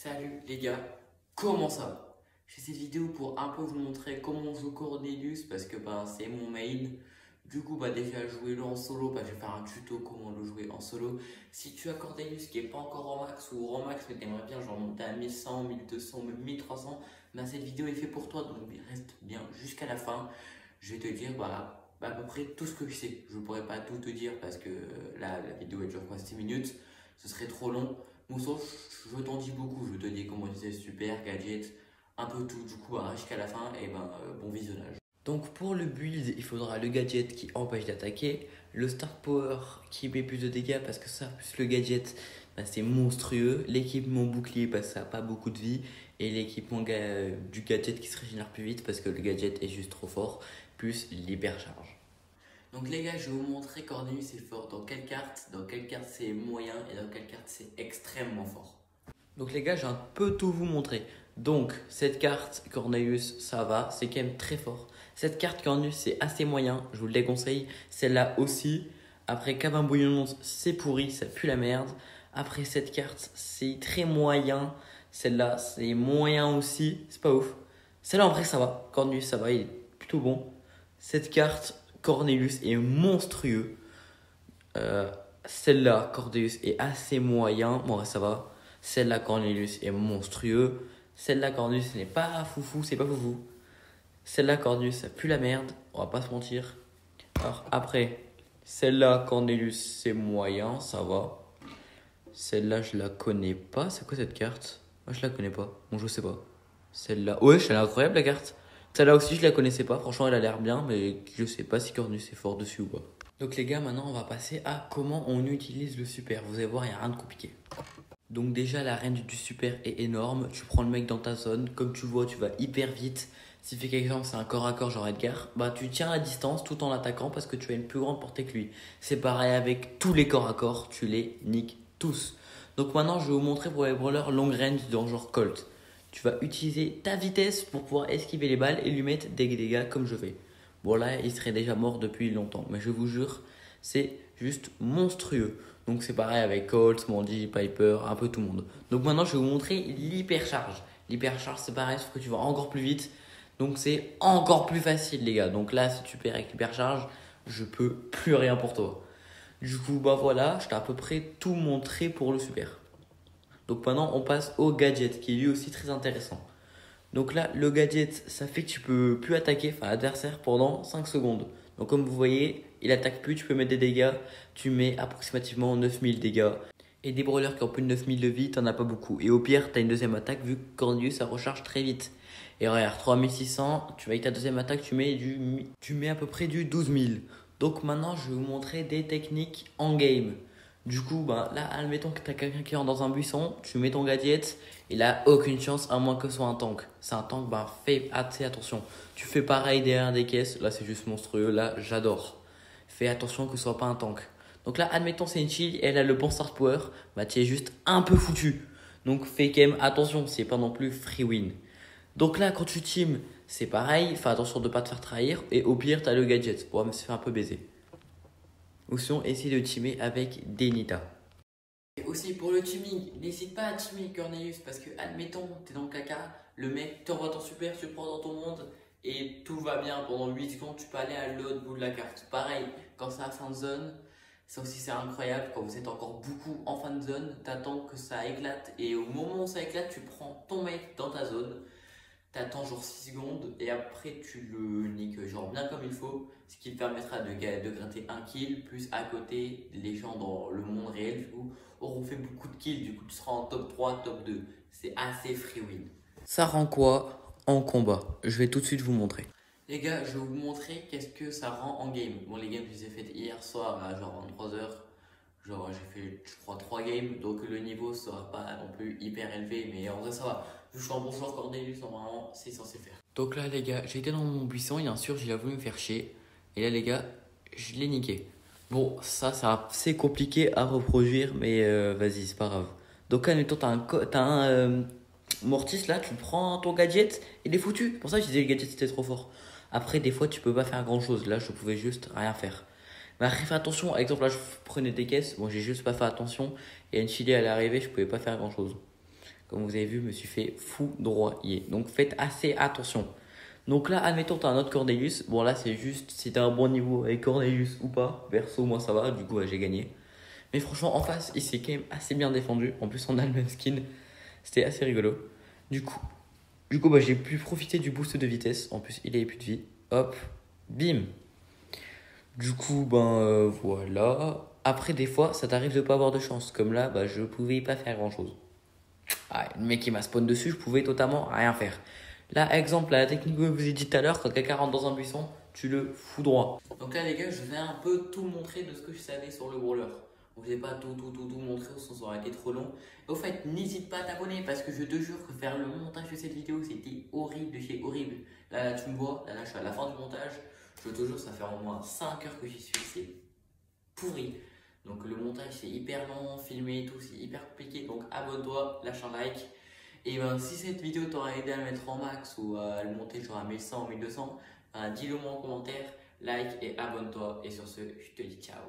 Salut les gars, comment ça va? J'ai cette vidéo pour un peu vous montrer comment on joue Cordelius parce que c'est mon main. Du coup déjà jouer-le en solo, je vais faire un tuto comment le jouer en solo. Si tu as Cordelius qui est pas encore en max ou en max mais t'aimerais bien genre monter à 1100, 1200, même 1300, cette vidéo est faite pour toi donc reste bien jusqu'à la fin. Je vais te dire à peu près tout ce que je sais. Je pourrais pas tout te dire parce que là la vidéo elle dure quoi 6 minutes, ce serait trop long. Bon, sauf, je t'en dis beaucoup, je te dis comment utiliser super, gadget, un peu tout, du coup, jusqu'à la fin, et bon visionnage. Donc pour le build, il faudra le gadget qui empêche d'attaquer, le start power qui met plus de dégâts parce que ça, plus le gadget, c'est monstrueux, l'équipement bouclier parce que ça n'a pas beaucoup de vie, et l'équipement du gadget qui se régénère plus vite parce que le gadget est juste trop fort, plus l'hypercharge. Donc les gars, je vais vous montrer Cordelius c'est fort dans quelle carte c'est moyen et dans quelle carte c'est extrêmement fort. Donc les gars, j'ai un peu tout vous montrer. Donc cette carte Cornelius, ça va, c'est quand même très fort. Cette carte Cornelius, c'est assez moyen, je vous le déconseille. Celle-là aussi. Après Cabin Bouillon, c'est pourri, ça pue la merde. Après cette carte, c'est très moyen. Celle-là, c'est moyen aussi, c'est pas ouf. Celle-là en vrai, ça va. Cornelius, ça va, il est plutôt bon. Cette carte Cornelius est monstrueux. Celle-là, Cornelius est assez moyen. Bon, ça va. Celle-là, Cornelius est monstrueux. Celle-là, Cornelius n'est pas foufou, c'est pas foufou. Celle-là, Cornelius, ça pue la merde. On va pas se mentir. Alors, après, celle-là, Cornelius, c'est moyen, ça va. Celle-là, je la connais pas. C'est quoi cette carte? Moi, je la connais pas. Bon, je sais pas. Celle-là, ouais, elle est incroyable la carte. Celle-là aussi, je la connaissais pas. Franchement, elle a l'air bien, mais je sais pas si Cornelius est fort dessus ou pas. Donc les gars, maintenant on va passer à comment on utilise le super. Vous allez voir, il n'y a rien de compliqué. Donc déjà la range du super est énorme. Tu prends le mec dans ta zone. Comme tu vois, tu vas hyper vite. Si fait exemple c'est un corps à corps genre Edgar, tu tiens la distance tout en l'attaquant parce que tu as une plus grande portée que lui. C'est pareil avec tous les corps à corps, tu les niques tous. Donc maintenant je vais vous montrer pour les brawlers long range dans genre Colt. Tu vas utiliser ta vitesse pour pouvoir esquiver les balles et lui mettre des dégâts comme je fais. Bon là, il serait déjà mort depuis longtemps. Mais je vous jure, c'est juste monstrueux. Donc c'est pareil avec Colt, Mandy, Piper, un peu tout le monde. Donc maintenant, je vais vous montrer l'hypercharge. L'hypercharge, c'est pareil, sauf que tu vas encore plus vite. Donc c'est encore plus facile, les gars. Donc là, si tu perds avec l'hypercharge, je peux plus rien pour toi. Du coup, voilà, je t'ai à peu près tout montré pour le super. Donc maintenant, on passe au gadget, qui est lui aussi très intéressant. Donc là, le gadget, ça fait que tu peux plus attaquer l'adversaire pendant 5 secondes. Donc comme vous voyez, il attaque plus, tu peux mettre des dégâts. Tu mets approximativement 9000 dégâts. Et des brawlers qui ont plus de 9000 de vie, t'en as pas beaucoup. Et au pire, t'as une deuxième attaque vu que Cornelius, ça recharge très vite. Et regarde, 3600, tu vas avec ta deuxième attaque, tu mets à peu près du 12000. Donc maintenant, je vais vous montrer des techniques en game. Du coup, là, admettons que tu as quelqu'un qui rentre dans un buisson, tu mets ton gadget, il a aucune chance à moins que ce soit un tank. C'est un tank, fais attention. Tu fais pareil derrière des caisses, là c'est juste monstrueux, là j'adore. Fais attention que ce soit pas un tank. Donc là, admettons c'est une chill, elle a le bon start power, tu es juste un peu foutu. Donc fais quand même attention, c'est pas non plus free win. Donc là, quand tu team, c'est pareil, fais attention de ne pas te faire trahir, et au pire, tu as le gadget pour me se faire un peu baiser. Ou sinon, essaye de teamer avec Denita. Et aussi pour le teaming, n'hésite pas à teamer Cornelius parce que, admettons, tu es dans le caca, le mec t'envoie ton super, tu le prends dans ton monde et tout va bien. Pendant 8 secondes, tu peux aller à l'autre bout de la carte. Pareil, quand c'est à fin de zone, ça aussi c'est incroyable. Quand vous êtes encore beaucoup en fin de zone, tu attends que ça éclate et au moment où ça éclate, tu prends ton mec dans ta zone. T'attends genre 6 secondes et après tu le niques genre bien comme il faut, ce qui te permettra de gratter un kill, plus à côté les gens dans le monde réel du coup auront fait beaucoup de kills, du coup tu seras en top 3, top 2, c'est assez free win. Ça rend quoi en combat? Je vais tout de suite vous montrer. Les gars, je vais vous montrer qu'est-ce que ça rend en game. Bon, les games je les ai faites hier soir à genre 23h. Genre j'ai fait je crois 3 games, donc le niveau sera pas non plus hyper élevé, mais en vrai ça va. Je suis un bon joueur Cornelius, normalement c'est censé faire. Donc là les gars, j'ai été dans mon buisson, il y a un sûr, il a voulu me faire chier. Et là les gars, je l'ai niqué. Bon, ça c'est assez compliqué à reproduire, mais vas-y, c'est pas grave. Donc là, mettons, t'as un Mortis là, tu prends ton gadget, il est foutu. Pour ça je disais le gadget c'était trop fort. Après des fois tu peux pas faire grand chose, là je pouvais juste rien faire. Mais après, fais attention. Par exemple, là, je prenais des caisses. Bon, j'ai juste pas fait attention. Et une chili, elle est arrivée, je pouvais pas faire grand chose. comme vous avez vu, je me suis fait foudroyer. Donc faites assez attention. Donc là, admettons, tu as un autre Cordelius. Bon, là, c'est juste si tu as un bon niveau avec Cordelius ou pas. Perso, moi, ça va. Du coup, ouais, j'ai gagné. Mais franchement, en face, il s'est quand même assez bien défendu. En plus, on a le même skin. C'était assez rigolo. Du coup, bah, j'ai pu profiter du boost de vitesse. En plus, il avait plus de vie. Hop, bim. Du coup, voilà. Après, des fois, ça t'arrive de pas avoir de chance. Comme là, bah, je pouvais pas faire grand chose. Ah, le mec qui m'a spawn dessus, je pouvais totalement rien faire. Là, exemple, la technique que je vous ai dit tout à l'heure, quand quelqu'un rentre dans un buisson, tu le fous droit. Donc là, les gars, je vais un peu tout montrer de ce que je savais sur le brawler. Donc, je vais pas tout montrer, sinon ça aurait été trop long. Et au fait, n'hésite pas à t'abonner parce que je te jure que faire le montage de cette vidéo, c'était horrible de chez horrible. Là, tu me vois, là, je suis à la fin du montage. Je te jure, ça fait au moins 5 heures que j'y suis, c'est pourri. Donc le montage c'est hyper long, filmer et tout, c'est hyper compliqué. Donc abonne-toi, lâche un like. Et ben, si cette vidéo t'aura aidé à le mettre en max ou à le monter genre à 1100 ou 1200, dis-le moi en commentaire, like et abonne-toi. Et sur ce, je te dis ciao.